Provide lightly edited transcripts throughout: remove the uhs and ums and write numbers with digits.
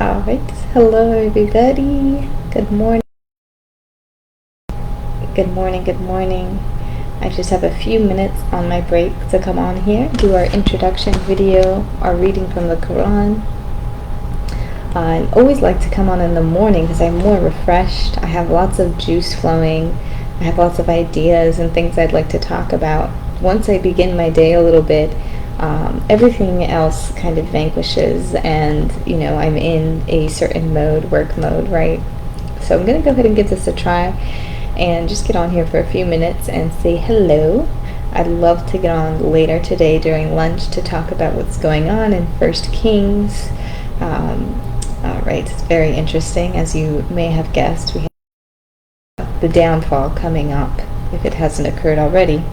Alright, hello everybody. Good morning. Good morning, good morning. I just have a few minutes on my break to come on here, do our introduction video, our reading from the Qur'an. I always like to come on in the morning because I'm more refreshed. I have lots of juice flowing. I have lots of ideas and things I'd like to talk about. Once I begin my day a little bit, everything else kind of vanquishes, and I'm in a certain mode, work mode, right? So I'm gonna go ahead and give this a try and just get on here for a few minutes and say hello. I'd love to get on later today during lunch to talk about what's going on in First Kings. Alright, it's very interesting. As you may have guessed, we have the downfall coming up, if it hasn't occurred already.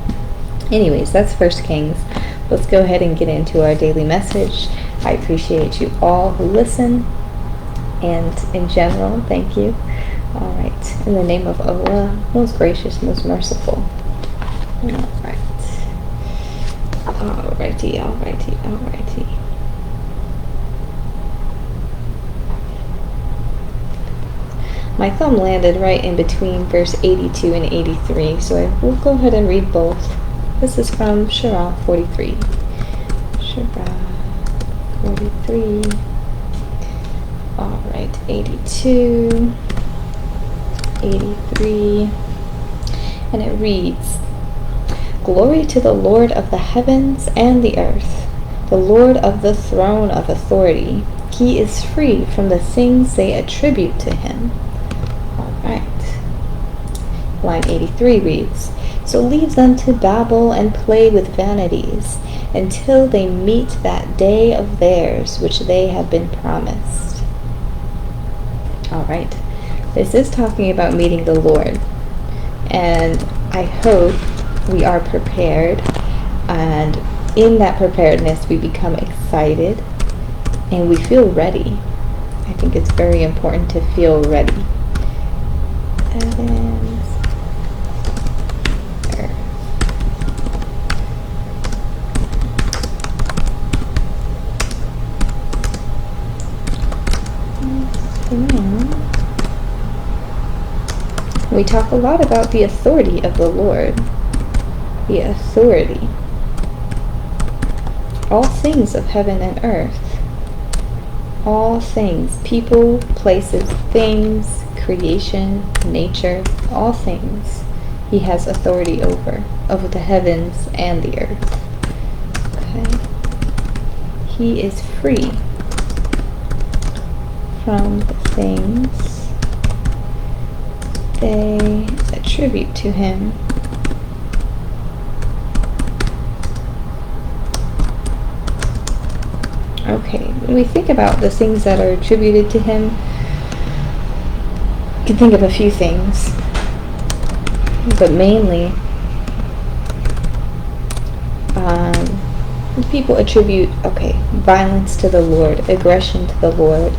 Anyways, that's First Kings. Let's go ahead and get into our daily message. I appreciate you all who listen, and in general, thank you. Alright, in the name of Allah, most gracious, most merciful. Alright. Alrighty. My thumb landed right in between verse 82 and 83, so I will go ahead and read both. This is from Surah 43. Surah 43. Alright, 82, 83, and it reads, Glory to the Lord of the heavens and the earth, the Lord of the throne of authority. He is free from the things they attribute to him. Alright. Line 83 reads, So leave them to babble and play with vanities until they meet that day of theirs which they have been promised. Alright. This is talking about meeting the Lord. And I hope we are prepared, and in that preparedness we become excited and we feel ready. I think it's very important to feel ready. We talk a lot about the authority of the Lord. The authority. All things of heaven and earth. All things. People, places, things, creation, nature, all things. He has authority over the heavens and the earth. Okay. He is free from the things they attribute to him. Okay, when we think about the things that are attributed to him, you can think of a few things, but mainly people attribute, violence to the Lord, aggression to the Lord,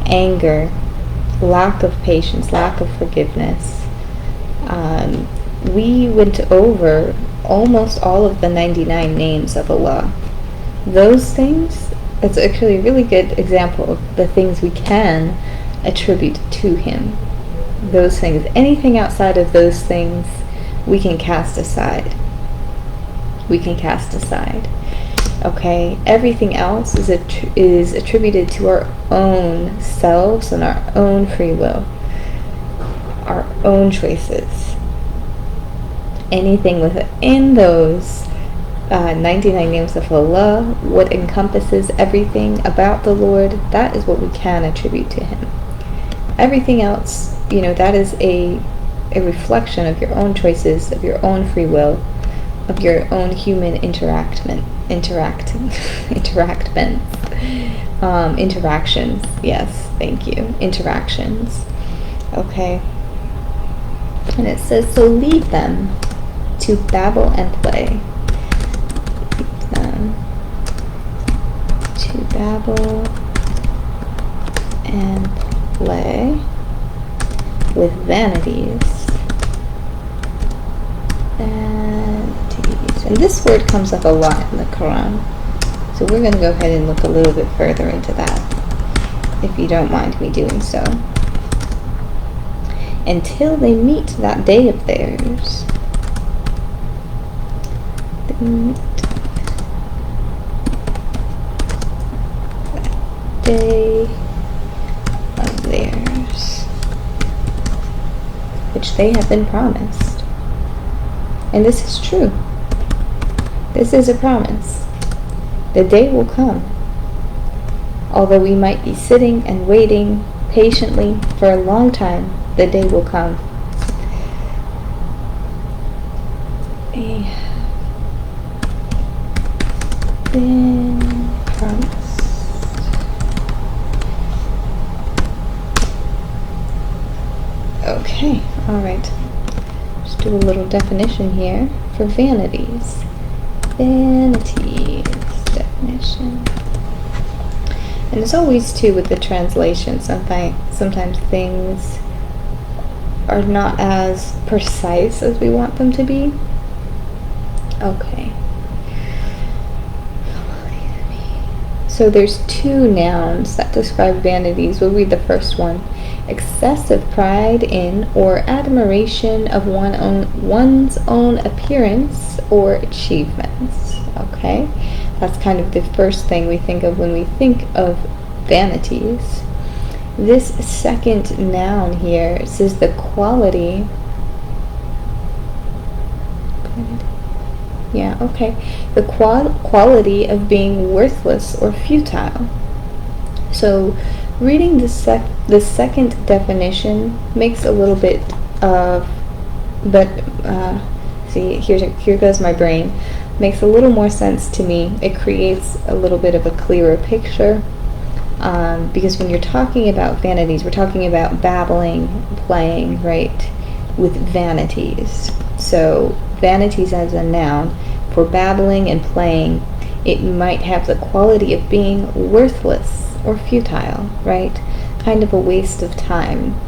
anger, lack of patience, lack of forgiveness. We went over almost all of the 99 names of Allah. Those things, it's actually a really good example of the things we can attribute to him. Those things, anything outside of those things, we can cast aside. Okay, everything else is attributed to our own selves and our own free will, our own choices. Anything within those 99 names of Allah, what encompasses everything about the Lord, that is what we can attribute to him. Everything else, that is a reflection of your own choices, of your own free will, of your own human interactions. Yes, thank you. Interactions. Okay. And it says, so leave them to babble and play. Leave them to babble and play with vanities. And this word comes up a lot in the Quran. So we're going to go ahead and look a little bit further into that. if you don't mind me doing so. Until they meet that day of theirs. They meet that day of theirs, which they have been promised. And this is true. This is a promise. The day will come. Although we might be sitting and waiting patiently for a long time, the day will come. They have been promised. Okay, alright. Just do a little definition here for vanities. Vanities definition. And as always too with the translation, sometimes things are not as precise as we want them to be. Okay. So there's two nouns that describe vanities. We'll read the first one. Excessive pride in or admiration of one's own appearance or achievements. Okay? That's kind of the first thing we think of when we think of vanities. This second noun here says the quality. Yeah, okay. The quality of being worthless or futile. So reading the second definition makes a little bit of, see, here goes my brain. Makes a little more sense to me. It creates a little bit of a clearer picture, because when you're talking about vanities, we're talking about babbling, playing, right, with vanities. So vanities as a noun, for babbling and playing, it might have the quality of being worthless or futile, right? Kind of a waste of time,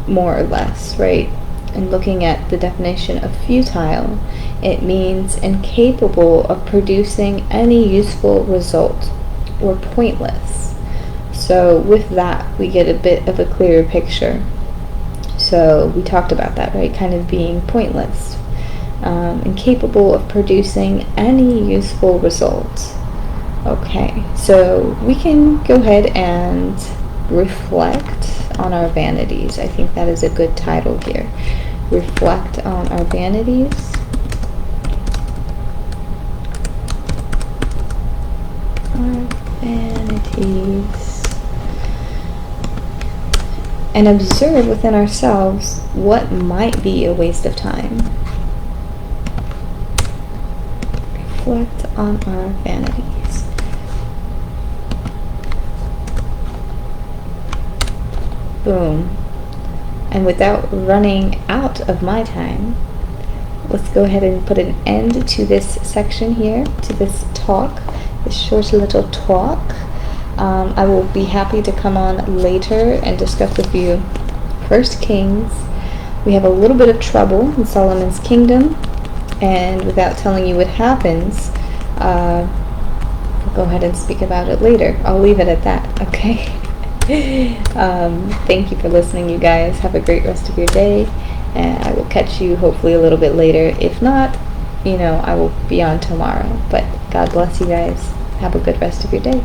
more or less, right? And looking at the definition of futile, it means incapable of producing any useful result, or pointless. So with that, we get a bit of a clearer picture. So we talked about that, right? Kind of being pointless, incapable of producing any useful result. Okay, so we can go ahead and reflect on our vanities. I think that is a good title here. Reflect on our vanities. Our vanities. And observe within ourselves what might be a waste of time. Reflect on our vanities. Boom. And without running out of my time, let's go ahead and put an end to this section here, to this talk, this short little talk. I will be happy to come on later and discuss with you 1 Kings. We have a little bit of trouble in Solomon's kingdom, and without telling you what happens, we'll go ahead and speak about it later. I'll leave it at that, okay? Thank you for listening, you guys. Have a great rest of your day, and I will catch you hopefully a little bit later. If not, I will be on tomorrow. But God bless you guys. Have a good rest of your day.